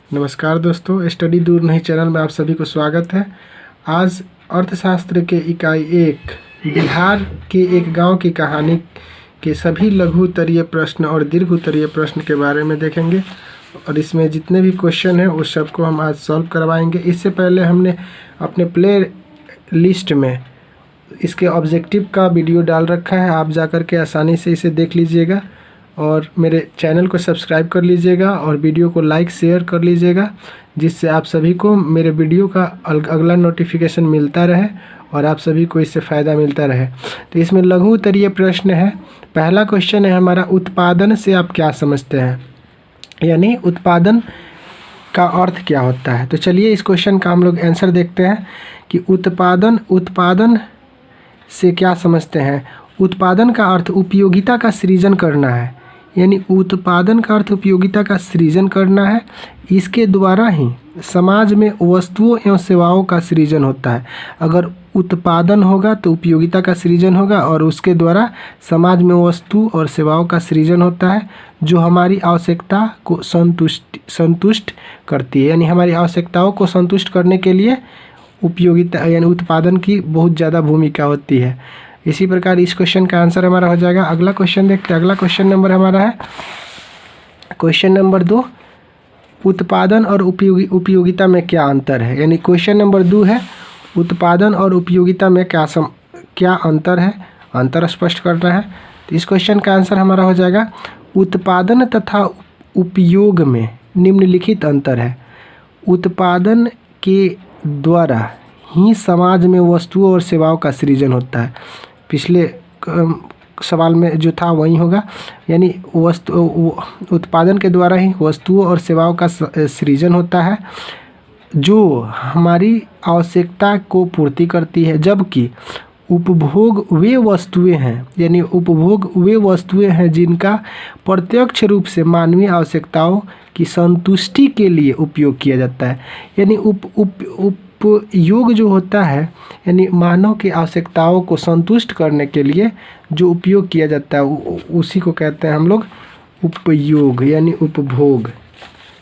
नमस्कार दोस्तों, स्टडी दूर नहीं चैनल में आप सभी को स्वागत है। आज अर्थशास्त्र के इकाई 1 बिहार के एक गांव की कहानी के सभी लघु उत्तरीय प्रश्न और दीर्घ उत्तरीय प्रश्न के बारे में देखेंगे और इसमें जितने भी क्वेश्चन हैं उस सबको हम आज सॉल्व करवाएंगे। इससे पहले हमने अपने प्ले लिस्ट में इसके ऑब्जेक्टिव का वीडियो डाल रखा है, आप जाकर के आसानी से इसे देख लीजिएगा और मेरे चैनल को सब्सक्राइब कर लीजिएगा और वीडियो को लाइक शेयर कर लीजिएगा, जिससे आप सभी को मेरे वीडियो का अगला नोटिफिकेशन मिलता रहे और आप सभी को इससे फ़ायदा मिलता रहे। तो इसमें लघु उत्तरीय प्रश्न है। पहला क्वेश्चन है हमारा, उत्पादन से आप क्या समझते हैं, यानी उत्पादन का अर्थ क्या होता है। तो चलिए इस क्वेश्चन का हम लोग आंसर देखते हैं कि उत्पादन से क्या समझते हैं। उत्पादन का अर्थ उपयोगिता का सृजन करना है, यानी उत्पादन का अर्थ उपयोगिता का सृजन करना है। इसके द्वारा ही समाज में वस्तुओं एवं सेवाओं का सृजन होता है। अगर उत्पादन होगा तो उपयोगिता का सृजन होगा और उसके द्वारा समाज में वस्तु और सेवाओं का सृजन होता है जो हमारी आवश्यकता को संतुष्ट करती है। यानी हमारी आवश्यकताओं को संतुष्ट करने के लिए उपयोगिता यानी उत्पादन की बहुत ज़्यादा भूमिका होती है। इसी प्रकार इस क्वेश्चन का आंसर हमारा हो जाएगा। अगला क्वेश्चन देखते हैं। अगला क्वेश्चन नंबर हमारा है क्वेश्चन नंबर 2, उत्पादन और उपयोगिता में क्या अंतर है। यानी क्वेश्चन नंबर 2 है, उत्पादन और उपयोगिता में क्या अंतर है, अंतर स्पष्ट करना है। तो इस क्वेश्चन का आंसर हमारा हो जाएगा, उत्पादन तथा उपयोग में निम्नलिखित अंतर है। उत्पादन के द्वारा ही समाज में वस्तुओं और सेवाओं का सृजन होता है। पिछले सवाल में जो था वही होगा, यानी उत्पादन के द्वारा ही वस्तुओं और सेवाओं का सृजन होता है जो हमारी आवश्यकता को पूर्ति करती है, जबकि उपभोग वे वस्तुएं हैं, यानी उपभोग वे वस्तुएं हैं जिनका प्रत्यक्ष रूप से मानवीय आवश्यकताओं की संतुष्टि के लिए उपयोग किया जाता है। यानी उपयोग जो होता है, यानी मानव की आवश्यकताओं को संतुष्ट करने के लिए जो उपयोग किया जाता है उसी को कहते हैं हम लोग उपयोग, यानी उपभोग,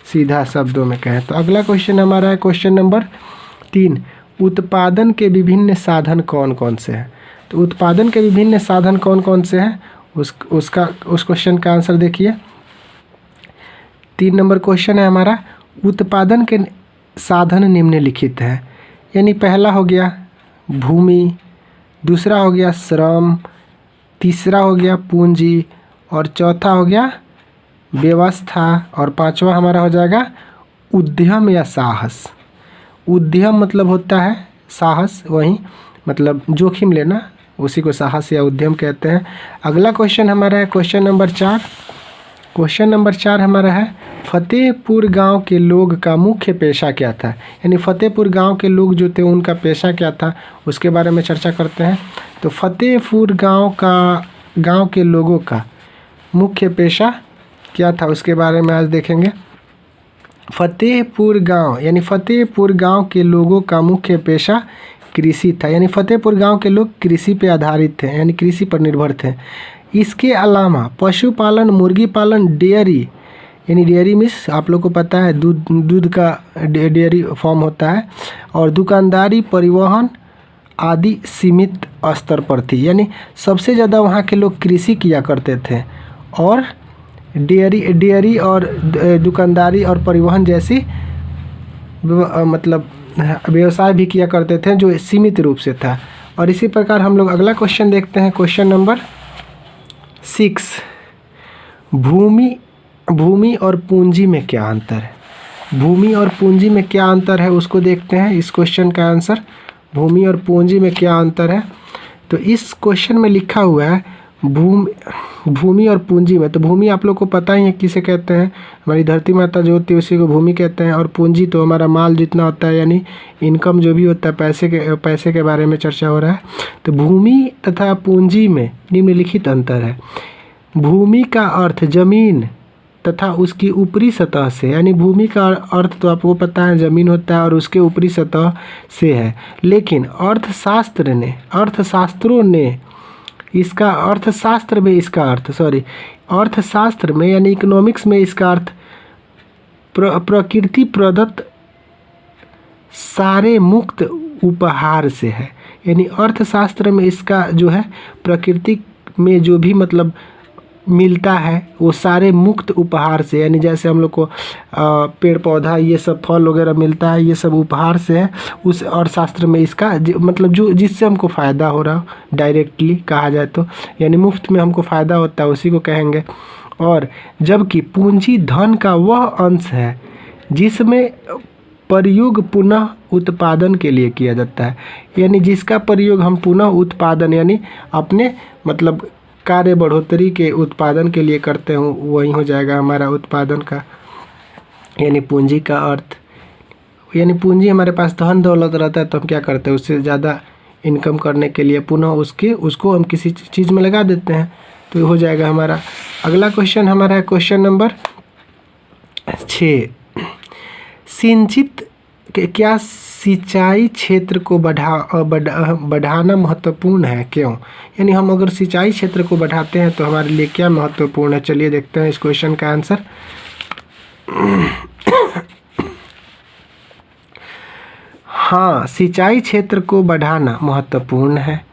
सीधा शब्दों में कहें तो। अगला क्वेश्चन हमारा है क्वेश्चन नंबर 3, उत्पादन के विभिन्न साधन कौन कौन से हैं। तो उत्पादन के विभिन्न साधन कौन कौन से हैं उस क्वेश्चन का आंसर देखिए। 3 नंबर क्वेश्चन है हमारा, उत्पादन के साधन निम्नलिखित हैं। यानी पहला हो गया भूमि, दूसरा हो गया श्रम, तीसरा हो गया पूंजी और चौथा हो गया व्यवस्था और पांचवा हमारा हो जाएगा उद्यम या साहस। उद्यम मतलब होता है साहस, वही मतलब जोखिम लेना, उसी को साहस या उद्यम कहते हैं। अगला क्वेश्चन हमारा है क्वेश्चन नंबर 4। क्वेश्चन नंबर 4 हमारा है, फतेहपुर गांव के लोग का मुख्य पेशा क्या था। यानी फतेहपुर गांव के लोग जो थे उनका पेशा क्या था उसके बारे में चर्चा करते हैं। तो फतेहपुर गांव के लोगों का मुख्य पेशा क्या था उसके बारे में आज देखेंगे। फतेहपुर गांव यानी फतेहपुर गांव के लोगों का मुख्य पेशा कृषि था। यानी फतेहपुर गांव के लोग कृषि पे आधारित थे, यानी कृषि पर निर्भर थे। इसके अलावा पशुपालन, मुर्गी पालन, डेयरी, यानी डेयरी मीन्स आप लोग को पता है दूध का डेयरी फॉर्म होता है, और दुकानदारी, परिवहन आदि सीमित स्तर पर थी। यानी सबसे ज़्यादा वहाँ के लोग कृषि किया करते थे और डेयरी और दुकानदारी और परिवहन जैसी मतलब व्यवसाय भी किया करते थे जो सीमित रूप से था। और इसी प्रकार हम लोग अगला क्वेश्चन देखते हैं क्वेश्चन नंबर 6, भूमि और पूंजी में क्या अंतर है। भूमि और पूंजी में क्या अंतर है उसको देखते हैं। इस क्वेश्चन का आंसर, भूमि और पूंजी में क्या अंतर है। तो इस क्वेश्चन में लिखा हुआ है भूमि और पूंजी में। तो भूमि आप लोग को पता ही है किसे कहते हैं, हमारी धरती माता जो होती है उसी को भूमि कहते हैं, और पूंजी तो हमारा माल जितना होता है, यानी इनकम जो भी होता है, पैसे के बारे में चर्चा हो रहा है। तो भूमि तथा पूंजी में निम्नलिखित अंतर है। भूमि का अर्थ जमीन तथा उसकी ऊपरी सतह से, यानी भूमि का अर्थ तो आपको पता है जमीन होता है और उसके ऊपरी सतह से है। लेकिन अर्थशास्त्रों ने इसका अर्थशास्त्र में यानी इकोनॉमिक्स में इसका अर्थ प्रकृति प्रदत्त सारे मुक्त उपहार से है। यानी अर्थशास्त्र में इसका जो है प्रकृति में जो भी मतलब मिलता है वो सारे मुक्त उपहार से, यानी जैसे हम लोग को पेड़ पौधा ये सब फल वगैरह मिलता है, ये सब उपहार से है। उस अर्थशास्त्र में इसका मतलब जो जिससे हमको फ़ायदा हो रहा हो डायरेक्टली कहा जाए तो, यानी मुफ्त में हमको फ़ायदा होता है उसी को कहेंगे। और जबकि पूंजी धन का वह अंश है जिसमें प्रयोग पुनः उत्पादन के लिए किया जाता है, यानी जिसका प्रयोग हम पुनः उत्पादन यानी अपने मतलब कार्य बढ़ोतरी के उत्पादन के लिए करते हो, वही हो जाएगा हमारा उत्पादन का यानी पूंजी का अर्थ। यानी पूंजी हमारे पास धन दौलत रहता है तो हम क्या करते हैं, उससे ज़्यादा इनकम करने के लिए पुनः उसको हम किसी चीज़ में लगा देते हैं, तो ये हो जाएगा हमारा। अगला क्वेश्चन हमारा है क्वेश्चन नंबर 6। सिंचित क्या सिंचाई क्षेत्र को बढ़ाना महत्वपूर्ण है, क्यों? यानी हम अगर सिंचाई क्षेत्र को बढ़ाते हैं तो हमारे लिए क्या महत्वपूर्ण है, चलिए देखते हैं इस क्वेश्चन का आंसर। हाँ, सिंचाई क्षेत्र को बढ़ाना महत्वपूर्ण है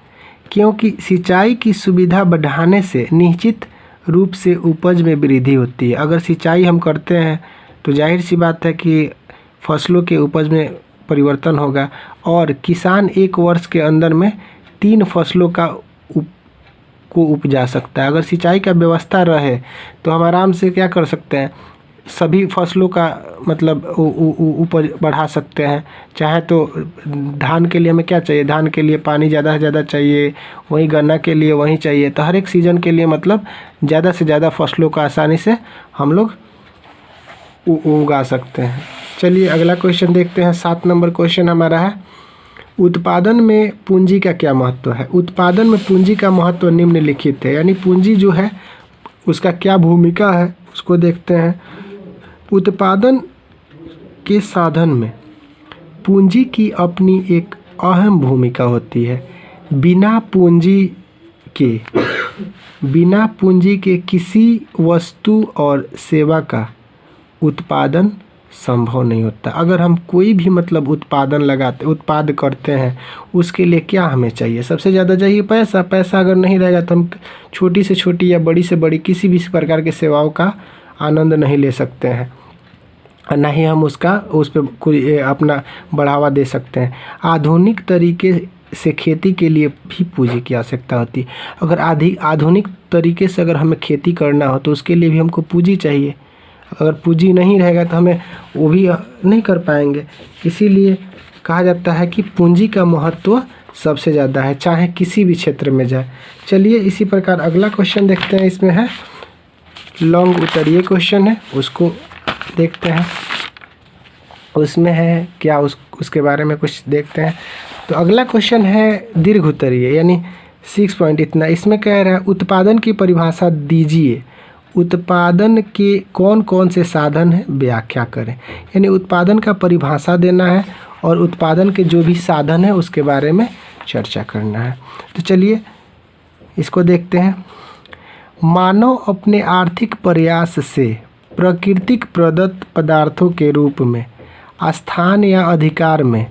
क्योंकि सिंचाई की सुविधा बढ़ाने से निश्चित रूप से उपज में वृद्धि होती है। अगर सिंचाई हम करते हैं तो जाहिर सी बात है कि फसलों के उपज में परिवर्तन होगा और किसान एक वर्ष के अंदर में 3 फसलों को उपजा सकता है। अगर सिंचाई का व्यवस्था रहे तो हम आराम से क्या कर सकते हैं, सभी फसलों का मतलब उपज बढ़ा सकते हैं। चाहे तो धान के लिए हमें क्या चाहिए, धान के लिए पानी ज़्यादा से ज़्यादा चाहिए, वहीं गन्ना के लिए वहीं चाहिए, तो हर एक सीज़न के लिए मतलब ज़्यादा से ज़्यादा फसलों को आसानी से हम लोग उगा सकते हैं। चलिए अगला क्वेश्चन देखते हैं। 7 नंबर क्वेश्चन हमारा है, उत्पादन में पूंजी का क्या महत्व है? उत्पादन में पूंजी का महत्व निम्नलिखित है, यानी पूंजी जो है उसका क्या भूमिका है उसको देखते हैं। उत्पादन के साधन में पूंजी की अपनी एक अहम भूमिका होती है। बिना पूंजी के किसी वस्तु और सेवा का उत्पादन संभव नहीं होता। अगर हम कोई भी मतलब उत्पाद करते हैं उसके लिए क्या हमें चाहिए, सबसे ज़्यादा चाहिए पैसा। पैसा अगर नहीं रहेगा तो हम छोटी से छोटी या बड़ी से बड़ी किसी भी प्रकार की सेवाओं का आनंद नहीं ले सकते हैं और ना ही हम उस पर कोई अपना बढ़ावा दे सकते हैं। आधुनिक तरीके से खेती के लिए भी पूंजी की आवश्यकता होती है। अगर आधुनिक तरीके से अगर हमें खेती करना हो तो उसके लिए भी हमको पूंजी चाहिए। अगर पूंजी नहीं रहेगा तो हमें वो भी नहीं कर पाएंगे। इसीलिए कहा जाता है कि पूंजी का महत्व सबसे ज़्यादा है, चाहे किसी भी क्षेत्र में जाए। चलिए इसी प्रकार अगला क्वेश्चन देखते हैं। इसमें है लॉन्ग उत्तरीय क्वेश्चन है, उसको देखते हैं। उसमें है क्या उसके बारे में कुछ देखते हैं। तो अगला क्वेश्चन है दीर्घ उत्तरीय यानी 6 पॉइंट इतना। इसमें कह रहा है उत्पादन की परिभाषा दीजिए, उत्पादन के कौन कौन से साधन हैं व्याख्या करें। यानी उत्पादन का परिभाषा देना है और उत्पादन के जो भी साधन है उसके बारे में चर्चा करना है। तो चलिए इसको देखते हैं। मानव अपने आर्थिक प्रयास से प्राकृतिक प्रदत्त पदार्थों के रूप में स्थान या अधिकार में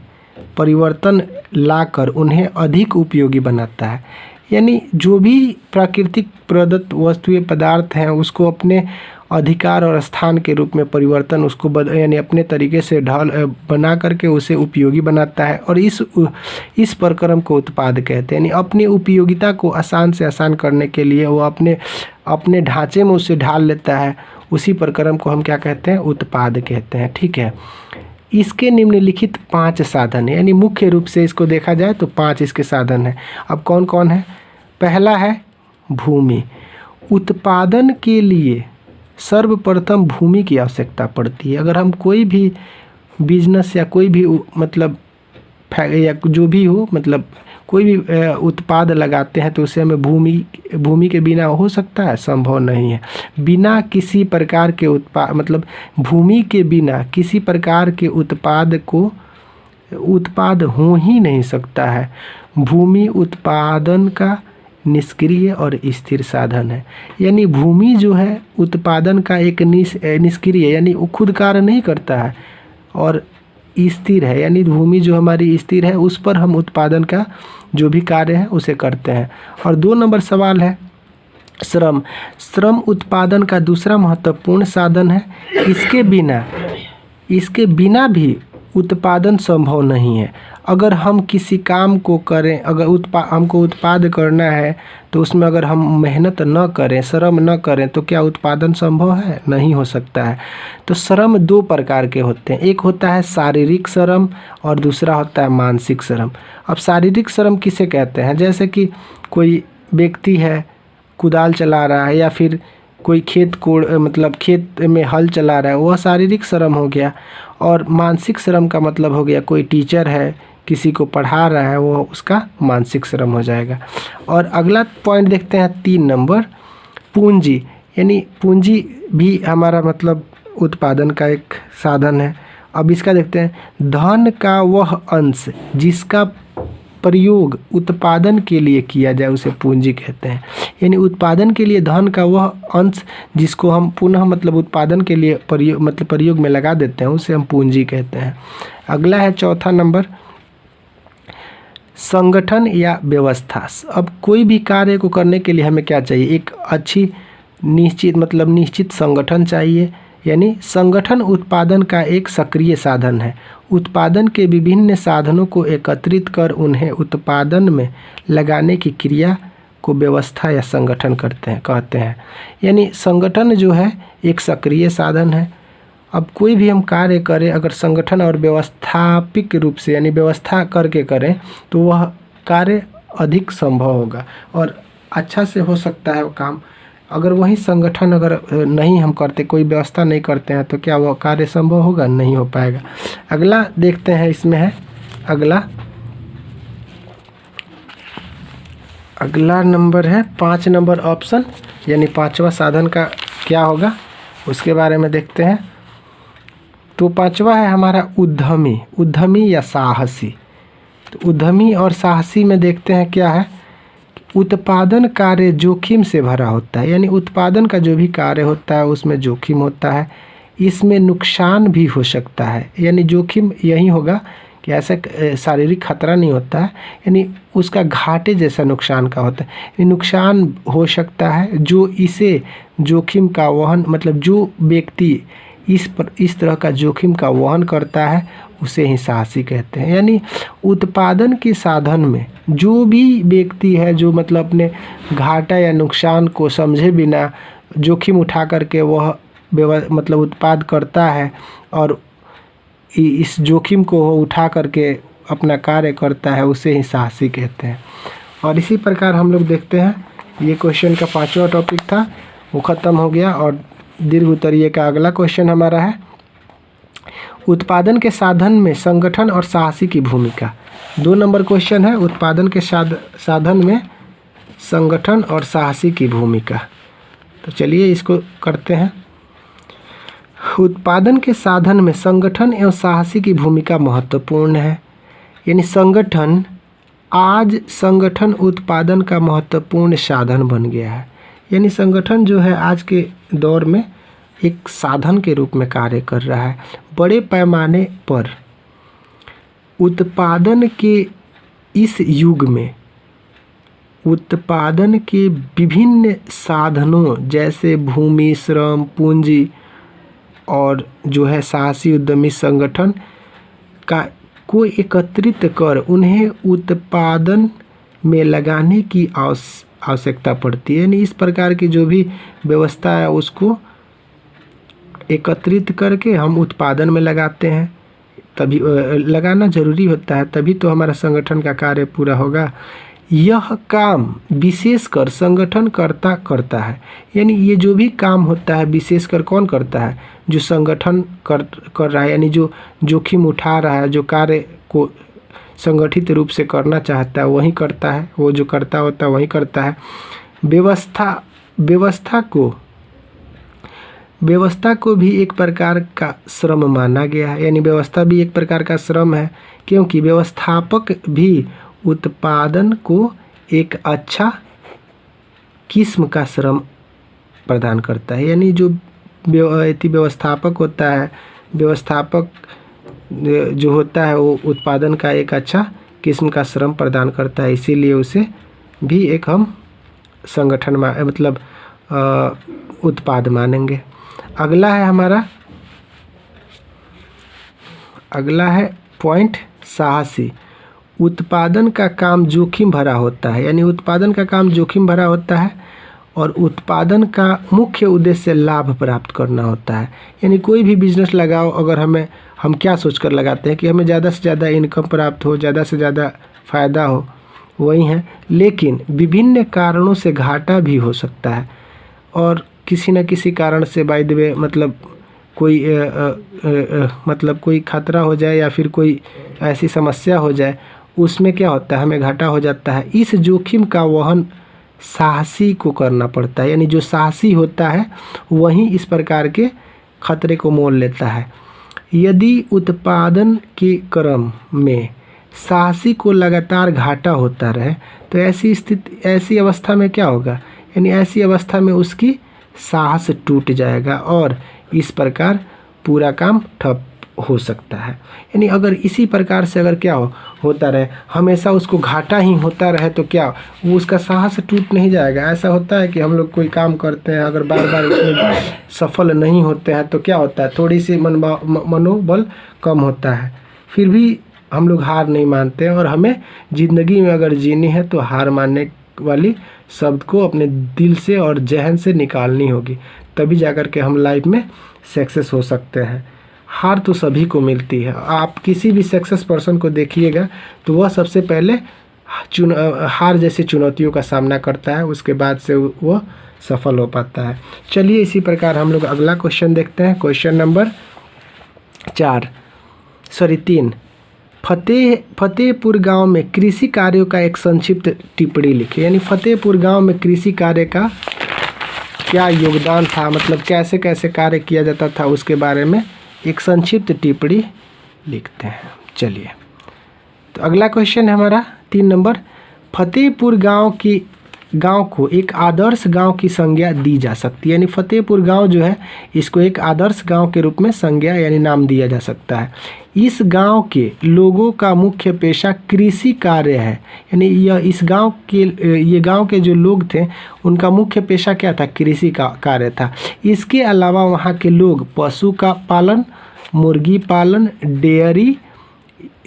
परिवर्तन लाकर उन्हें अधिक उपयोगी बनाता है। यानी जो भी प्राकृतिक प्रदत्त वस्तुएं पदार्थ हैं उसको अपने अधिकार और स्थान के रूप में परिवर्तन उसको यानी अपने तरीके से बना करके उसे उपयोगी बनाता है और इस प्रक्रम को उत्पाद कहते हैं। यानी अपनी उपयोगिता को आसान से आसान करने के लिए वो अपने ढांचे में उसे ढाल लेता है, उसी प्रक्रम को हम क्या कहते हैं, उत्पाद कहते हैं। ठीक है, इसके निम्नलिखित 5 साधन है, यानी मुख्य रूप से इसको देखा जाए तो 5 इसके साधन हैं। अब कौन कौन है? पहला है भूमि। उत्पादन के लिए सर्वप्रथम भूमि की आवश्यकता पड़ती है। अगर हम कोई भी बिजनेस या कोई भी मतलब या जो भी हो मतलब कोई भी उत्पाद लगाते हैं तो उसे हमें भूमि के बिना हो सकता है, संभव नहीं है। बिना किसी प्रकार के मतलब भूमि के बिना किसी प्रकार के उत्पाद हो ही नहीं सकता है। भूमि उत्पादन का निष्क्रिय और स्थिर साधन है। यानी भूमि जो है उत्पादन का एक निष्क्रिय यानी वो खुद कार्य नहीं करता है, और स्थिर है यानी भूमि जो हमारी स्थिर है उस पर हम उत्पादन का जो भी कार्य है उसे करते हैं। और 2 नंबर सवाल है श्रम। श्रम उत्पादन का दूसरा महत्वपूर्ण साधन है। इसके बिना भी उत्पादन संभव नहीं है। अगर हम किसी काम को करें, अगर हमको उत्पाद करना है तो उसमें अगर हम मेहनत न करें, श्रम न करें तो क्या उत्पादन संभव है? नहीं हो सकता है। तो श्रम 2 प्रकार के होते हैं, एक होता है शारीरिक श्रम और दूसरा होता है मानसिक श्रम। अब शारीरिक श्रम किसे कहते हैं? जैसे कि कोई व्यक्ति है कुदाल चला रहा है, या फिर कोई खेत में हल चला रहा है, वह शारीरिक श्रम हो गया। और मानसिक श्रम का मतलब हो गया कोई टीचर है किसी को पढ़ा रहा है, वो उसका मानसिक श्रम हो जाएगा। और अगला पॉइंट देखते हैं 3 नंबर, पूंजी। यानी पूंजी भी हमारा मतलब उत्पादन का एक साधन है। अब इसका देखते हैं, धन का वह अंश जिसका प्रयोग उत्पादन के लिए किया जाए उसे पूंजी कहते हैं। यानी उत्पादन के लिए धन का वह अंश जिसको हम पुनः मतलब उत्पादन के लिए प्रयोग में लगा देते हैं उसे हम पूंजी कहते हैं। अगला है 4था नंबर, संगठन या व्यवस्था। अब कोई भी कार्य को करने के लिए हमें क्या चाहिए? एक अच्छी निश्चित संगठन चाहिए। यानी संगठन उत्पादन का एक सक्रिय साधन है। उत्पादन के विभिन्न साधनों को एकत्रित कर उन्हें उत्पादन में लगाने की क्रिया को व्यवस्था या संगठन कहते हैं। यानी संगठन जो है एक सक्रिय साधन है। अब कोई भी हम कार्य करें अगर संगठन और व्यवस्थापिक रूप से यानी व्यवस्था करके करें तो वह कार्य अधिक संभव होगा और अच्छा से हो सकता है वो काम। अगर वही संगठन अगर नहीं हम करते, कोई व्यवस्था नहीं करते हैं, तो क्या वो कार्य संभव होगा? नहीं हो पाएगा। अगला देखते हैं, इसमें है अगला नंबर है 5 नंबर ऑप्शन, यानी 5वां साधन का क्या होगा उसके बारे में देखते हैं। तो 5वां है हमारा उद्यमी या साहसी। तो उद्यमी और साहसी में देखते हैं क्या है, उत्पादन कार्य जोखिम से भरा होता है। यानी उत्पादन का जो भी कार्य होता है उसमें जोखिम होता है, इसमें नुकसान भी हो सकता है। यानी जोखिम यही होगा कि ऐसा शारीरिक खतरा नहीं होता है, यानी उसका घाटे जैसा नुकसान का होता है। नुकसान हो सकता है जो इसे जोखिम का वहन मतलब जो व्यक्ति इस तरह का जोखिम का वहन करता है उसे ही साहसी कहते हैं। यानी उत्पादन के साधन में जो भी व्यक्ति है जो मतलब अपने घाटा या नुकसान को समझे बिना जोखिम उठा करके वह मतलब उत्पाद करता है और इस जोखिम को उठा करके अपना कार्य करता है उसे ही साहसी कहते हैं। और इसी प्रकार हम लोग देखते हैं, ये क्वेश्चन का 5वां टॉपिक था वो ख़त्म हो गया। और दीर्घ उत्तरीय का अगला क्वेश्चन हमारा है, उत्पादन के साधन में संगठन और साहसी की भूमिका। 2 नंबर क्वेश्चन है, उत्पादन के साधन में संगठन और साहसी की भूमिका। तो चलिए इसको करते हैं। उत्पादन के साधन में संगठन एवं साहसी की भूमिका महत्वपूर्ण है। यानी संगठन उत्पादन का महत्वपूर्ण साधन बन गया है। यानी संगठन जो है आज के दौर में एक साधन के रूप में कार्य कर रहा है। बड़े पैमाने पर उत्पादन के इस युग में उत्पादन के विभिन्न साधनों जैसे भूमि, श्रम, पूंजी और जो है साहसी उद्यमी संगठन को एकत्रित कर उन्हें उत्पादन में लगाने की आवश्यकता पड़ती है। यानी इस प्रकार की जो भी व्यवस्था है उसको एकत्रित करके हम उत्पादन में लगाते हैं, तभी लगाना जरूरी होता है, तभी तो हमारा संगठन का कार्य पूरा होगा। यह काम विशेषकर संगठन करता है। यानी ये जो भी काम होता है विशेषकर कौन करता है? जो संगठन कर रहा है, यानी जो जोखिम उठा रहा है, जो कार्य को संगठित रूप से करना चाहता है वही करता है, वो जो करता होता है वही करता है। व्यवस्था को भी एक प्रकार का श्रम माना गया है। यानी व्यवस्था भी एक प्रकार का श्रम है, क्योंकि व्यवस्थापक भी उत्पादन को एक अच्छा किस्म का श्रम प्रदान करता है। यानी जो व्यवस्थापक होता है, व्यवस्थापक जो होता है वो उत्पादन का एक अच्छा किस्म का श्रम प्रदान करता है, इसीलिए उसे भी एक हम संगठन मतलब उत्पाद मानेंगे। अगला है हमारा, अगला है पॉइंट साहसी। उत्पादन का काम जोखिम भरा होता है, यानी उत्पादन का काम जोखिम भरा होता है और उत्पादन का मुख्य उद्देश्य लाभ प्राप्त करना होता है। यानी कोई भी बिजनेस लगाओ, अगर हम क्या सोचकर लगाते हैं कि हमें ज़्यादा से ज़्यादा इनकम प्राप्त हो, ज़्यादा से ज़्यादा फ़ायदा हो, वही है। लेकिन विभिन्न कारणों से घाटा भी हो सकता है और किसी न किसी कारण से बाय द वे मतलब कोई खतरा हो जाए या फिर कोई ऐसी समस्या हो जाए, उसमें क्या होता है, हमें घाटा हो जाता है। इस जोखिम का वहन साहसी को करना पड़ता है। यानी जो साहसी होता है वही इस प्रकार के खतरे को मोल लेता है। यदि उत्पादन के क्रम में साहसी को लगातार घाटा होता रहे तो ऐसी अवस्था में क्या होगा, यानी ऐसी अवस्था में उसकी साहस टूट जाएगा और इस प्रकार पूरा काम ठप हो सकता है। यानी अगर इसी प्रकार से अगर क्या होता रहे, हमेशा उसको घाटा ही होता रहे, तो क्या वो उसका साहस टूट नहीं जाएगा। ऐसा होता है कि हम लोग कोई काम करते हैं, अगर बार बार उसमें सफल नहीं होते हैं तो क्या होता है, थोड़ी सी मनोबल कम होता है। फिर भी हम लोग हार नहीं मानते हैं और हमें ज़िंदगी में अगर जीनी है तो हार मानने वाली शब्द को अपने दिल से और जहन से निकालनी होगी, तभी जाकर के हम लाइफ में सक्सेस हो सकते हैं। हार तो सभी को मिलती है। आप किसी भी सक्सेस पर्सन को देखिएगा तो वह सबसे पहले हार जैसी चुनौतियों का सामना करता है, उसके बाद से वह सफल हो पाता है। चलिए इसी प्रकार हम लोग अगला क्वेश्चन देखते हैं। Question number 3। फतेहपुर गांव में कृषि कार्यों का एक संक्षिप्त टिप्पणी लिखे। यानी फतेहपुर गांव में कृषि कार्य का क्या योगदान था, मतलब कैसे कैसे कार्य किया जाता था, उसके बारे में एक संक्षिप्त टिप्पणी लिखते हैं। चलिए तो अगला क्वेश्चन है हमारा 3 नंबर। फतेहपुर गांव को एक आदर्श गांव की संज्ञा दी जा सकती है। यानी फतेहपुर गांव जो है इसको एक आदर्श गांव के रूप में संज्ञा यानी नाम दिया जा सकता है। इस गांव के लोगों का मुख्य पेशा कृषि कार्य है। यानी ये गांव के जो लोग थे उनका मुख्य पेशा क्या था, कृषि का कार्य था। इसके अलावा वहाँ के लोग पशु का पालन, मुर्गी पालन, डेयरी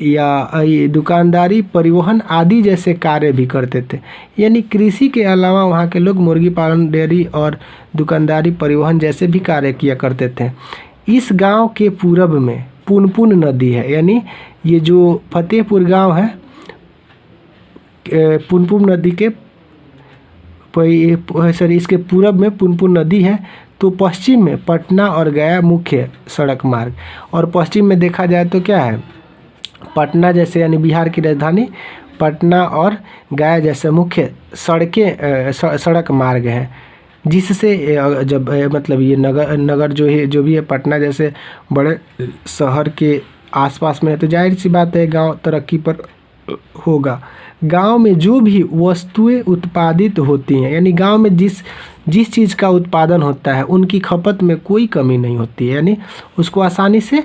या दुकानदारी, परिवहन आदि जैसे कार्य भी करते थे। यानी कृषि के अलावा वहाँ के लोग मुर्गी पालन, डेयरी और दुकानदारी, परिवहन जैसे भी कार्य किया करते थे। इस गांव के पूरब में पुनपुन नदी है। यानी ये जो फतेहपुर गांव है, पुनपुन नदी के इसके पूरब में पुनपुन नदी है। तो पश्चिम में पटना और गया मुख्य सड़क मार्ग, और पश्चिम में देखा जाए तो क्या है, पटना जैसे यानी बिहार की राजधानी पटना और गया जैसे मुख्य सड़क मार्ग हैं, जिससे जब मतलब ये नगर जो भी है पटना जैसे बड़े शहर के आसपास में है तो जाहिर सी बात है गांव तरक्की पर होगा। गांव में जो भी वस्तुएं उत्पादित होती हैं, यानी गांव में जिस चीज़ का उत्पादन होता है उनकी खपत में कोई कमी नहीं होती है। यानी उसको आसानी से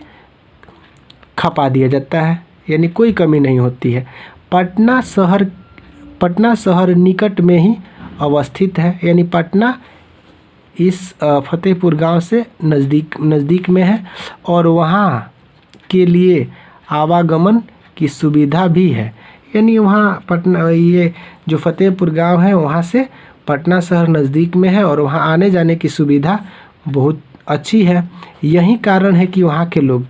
खपा दिया जाता है, यानी कोई कमी नहीं होती है। पटना शहर निकट में ही अवस्थित है। यानी पटना इस फतेहपुर गांव से नज़दीक में है और वहाँ के लिए आवागमन की सुविधा भी है। यानी वहाँ पटना, ये जो फतेहपुर गांव है वहाँ से पटना शहर नज़दीक में है और वहाँ आने जाने की सुविधा बहुत अच्छी है। यही कारण है कि वहाँ के लोग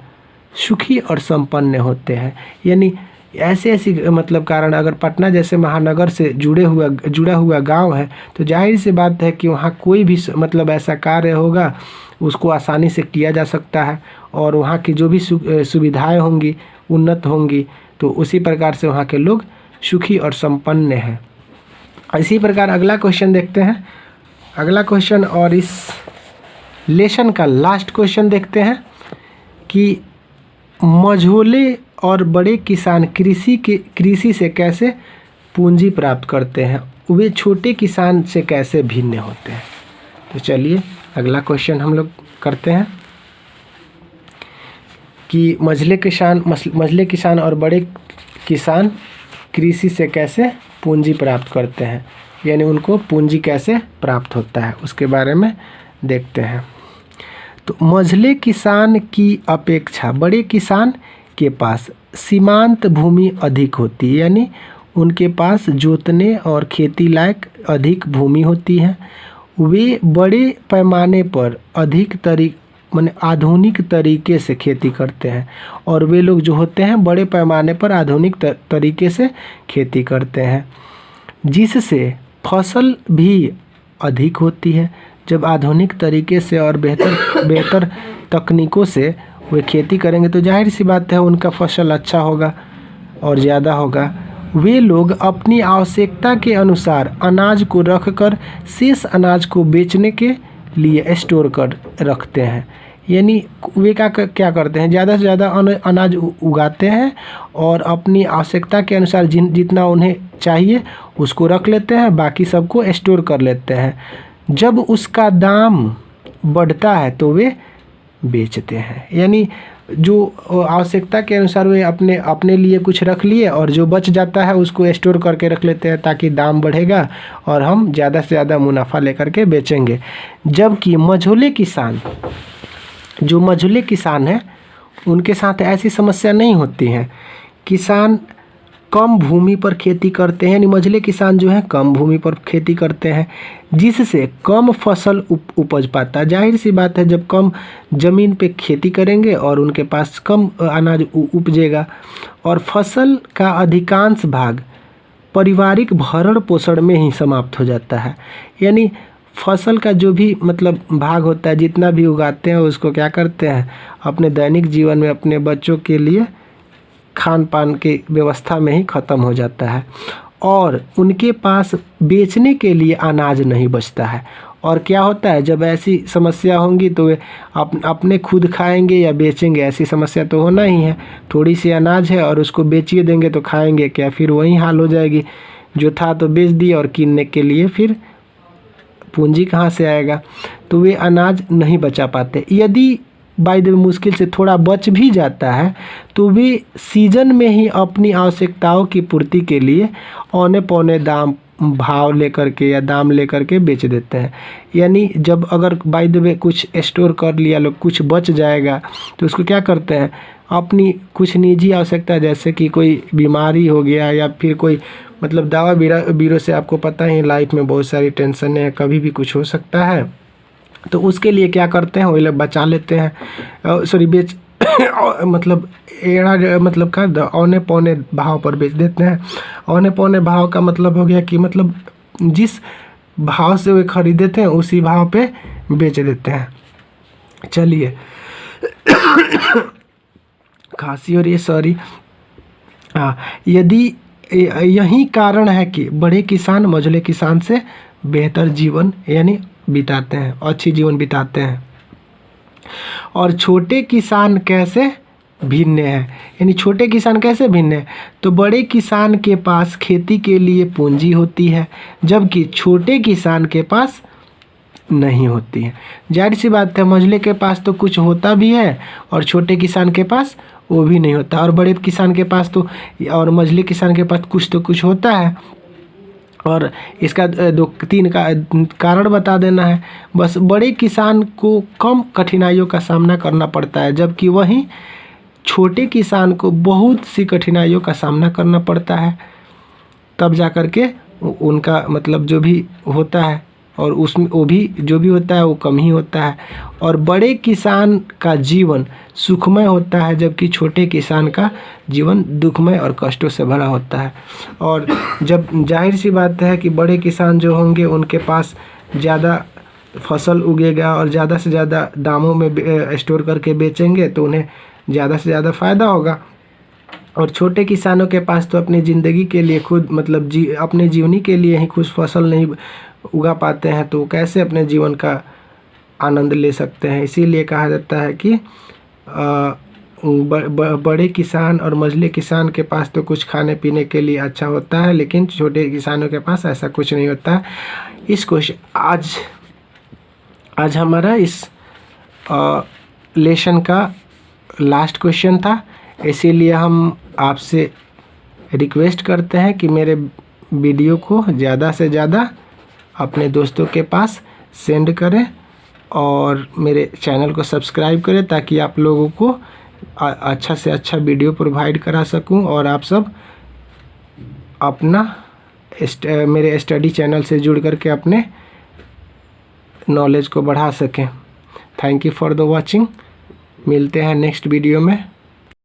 सुखी और संपन्न होते हैं। यानी ऐसी मतलब कारण, अगर पटना जैसे महानगर से जुड़ा हुआ गांव है तो जाहिर सी बात है कि वहाँ कोई भी मतलब ऐसा कार्य होगा उसको आसानी से किया जा सकता है और वहाँ की जो भी सुविधाएं होंगी उन्नत होंगी, तो उसी प्रकार से वहाँ के लोग सुखी और संपन्न हैं। इसी प्रकार अगला क्वेश्चन देखते हैं। अगला क्वेश्चन और इस लेसन का लास्ट क्वेश्चन देखते हैं कि मझोले और बड़े किसान कृषि से कैसे पूंजी प्राप्त करते हैं, वे छोटे किसान से कैसे भिन्न होते हैं। तो चलिए अगला क्वेश्चन हम लोग करते हैं कि मझले किसान और बड़े किसान कृषि से कैसे पूंजी प्राप्त करते हैं, यानी उनको पूंजी कैसे प्राप्त होता है उसके बारे में देखते हैं। तो मझले किसान की अपेक्षा बड़े किसान के पास सीमांत भूमि अधिक होती है, यानी उनके पास जोतने और खेती लायक अधिक भूमि होती है। वे बड़े पैमाने पर आधुनिक तरीके से खेती करते हैं, और वे लोग जो होते हैं बड़े पैमाने पर आधुनिक तरीके से खेती करते हैं, जिससे फसल भी अधिक होती है। जब आधुनिक तरीके से और बेहतर तकनीकों से वे खेती करेंगे तो जाहिर सी बात है उनका फसल अच्छा होगा और ज़्यादा होगा। वे लोग अपनी आवश्यकता के अनुसार अनाज को रखकर शेष अनाज को बेचने के लिए स्टोर कर रखते हैं, यानी वे क्या करते हैं, ज़्यादा से ज़्यादा अनाज उगाते हैं और अपनी आवश्यकता के अनुसार जितना उन्हें चाहिए उसको रख लेते हैं, बाकी सबको स्टोर कर लेते हैं। जब उसका दाम बढ़ता है तो वे बेचते हैं, यानी जो आवश्यकता के अनुसार वे अपने लिए कुछ रख लिए और जो बच जाता है उसको स्टोर करके रख लेते हैं ताकि दाम बढ़ेगा और हम ज़्यादा से ज़्यादा मुनाफा लेकर के बेचेंगे। जबकि जो मझोले किसान हैं उनके साथ ऐसी समस्या नहीं होती है। किसान कम भूमि पर खेती करते हैं, यानी मझले किसान जो हैं कम भूमि पर खेती करते हैं, जिससे कम फसल उपज पाता है। जाहिर सी बात है जब कम ज़मीन पे खेती करेंगे और उनके पास कम अनाज उपजेगा, और फसल का अधिकांश भाग पारिवारिक भरण पोषण में ही समाप्त हो जाता है। यानी फसल का जो भी भाग होता है, जितना भी उगाते हैं उसको क्या करते हैं, अपने दैनिक जीवन में अपने बच्चों के लिए खान पान की व्यवस्था में ही ख़त्म हो जाता है, और उनके पास बेचने के लिए अनाज नहीं बचता है। और क्या होता है, जब ऐसी समस्या होंगी तो वे अपने खुद खाएंगे या बेचेंगे, ऐसी समस्या तो होना ही है। थोड़ी सी अनाज है और उसको बेचिए देंगे तो खाएंगे क्या, फिर वही हाल हो जाएगी। जो था तो बेच दिया और किनने के लिए फिर पूंजी कहाँ से आएगा, तो वे अनाज नहीं बचा पाते। यदि बाय द वे मुश्किल से थोड़ा बच भी जाता है तो वे सीजन में ही अपनी आवश्यकताओं की पूर्ति के लिए औने पौने भाव लेकर के या दाम लेकर के बेच देते हैं। यानी जब अगर बाय द वे कुछ स्टोर कर लिया लोग, कुछ बच जाएगा तो उसको क्या करते हैं, अपनी कुछ निजी आवश्यकता जैसे कि कोई बीमारी हो गया या फिर कोई दवा बीरो से आपको पता ही लाइफ में बहुत सारी टेंशन है, कभी भी कुछ हो सकता है, तो उसके लिए क्या करते हैं, वो लोग बचा लेते हैं, बेच का औने पौने भाव पर बेच देते हैं। औने पौने भाव का मतलब हो गया कि जिस भाव से वे खरीदे थे उसी भाव पे बेच देते हैं। चलिए खांसी और ये सॉरी यदि यही कारण है कि बड़े किसान मझले किसान से बेहतर जीवन यानी बिताते हैं, अच्छी जीवन बिताते हैं। और छोटे किसान कैसे भिन्न है, यानी छोटे किसान कैसे भिन्न है, तो बड़े किसान के पास खेती के लिए पूंजी होती है जबकि छोटे किसान के पास नहीं होती है। जाहिर सी बात है मझले के पास तो कुछ होता भी है और छोटे किसान के पास वो भी नहीं होता, और बड़े किसान के पास तो और मझले किसान के पास कुछ तो कुछ होता है। और इसका 2-3 का कारण बता देना है बस। बड़े किसान को कम कठिनाइयों का सामना करना पड़ता है जबकि वहीं छोटे किसान को बहुत सी कठिनाइयों का सामना करना पड़ता है, तब जा कर के उनका जो भी होता है और उसमें वो भी जो भी होता है वो कम ही होता है। और बड़े किसान का जीवन सुखमय होता है जबकि छोटे किसान का जीवन दुखमय और कष्टों से भरा होता है। और जब जाहिर सी बात है कि बड़े किसान जो होंगे उनके पास ज़्यादा फसल उगेगा और ज़्यादा से ज़्यादा दामों में स्टोर करके बेचेंगे तो उन्हें ज़्यादा से ज़्यादा फ़ायदा होगा। और छोटे किसानों के पास तो अपनी ज़िंदगी के लिए खुद अपने जीवनी के लिए ही कुछ फसल नहीं उगा पाते हैं, तो कैसे अपने जीवन का आनंद ले सकते हैं। इसीलिए कहा जाता है कि बड़े किसान और मझले किसान के पास तो कुछ खाने पीने के लिए अच्छा होता है, लेकिन छोटे किसानों के पास ऐसा कुछ नहीं होता है। इस क्वेश्चन आज हमारा इस लेसन का लास्ट क्वेश्चन था, इसीलिए हम आपसे रिक्वेस्ट करते हैं कि मेरे वीडियो को ज़्यादा से ज़्यादा अपने दोस्तों के पास सेंड करें और मेरे चैनल को सब्सक्राइब करें, ताकि आप लोगों को अच्छा से अच्छा वीडियो प्रोवाइड करा सकूं और आप सब अपना मेरे स्टडी चैनल से जुड़ करके अपने नॉलेज को बढ़ा सकें। Thank you for the watching. मिलते हैं नेक्स्ट वीडियो में।